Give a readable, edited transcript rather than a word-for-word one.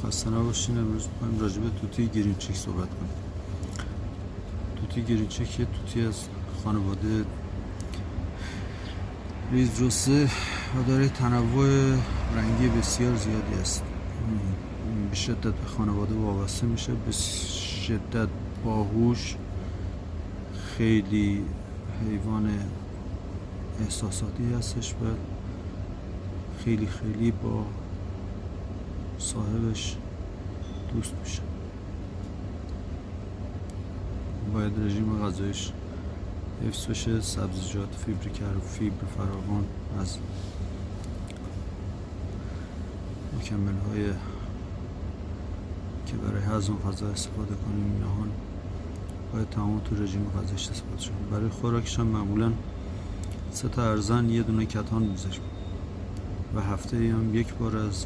خسته نباشین. امروز می‌خوایم راجع به توتی گرینچک صحبت کنیم. توتی گرینچک یه توتی از خانواده ریزروسه و داره تنوع رنگی بسیار زیادی است. به شدت به خانواده وابسته میشه، به شدت باهوش، خیلی حیوان احساساتی هستش و خیلی با صاحبش دوست میشه. باید رژیم غذایش حفظ بشه، سبزیجات فیبر فراوان از مکمل‌های که برای هضم غذا استفاده کنیم، اینها باید تمام تو رژیم غذایش استفاده شد. برای خوراکش هم معمولا 3 تا ارزن، 1 دونه کتان میذاریم و هفته هم 1 بار از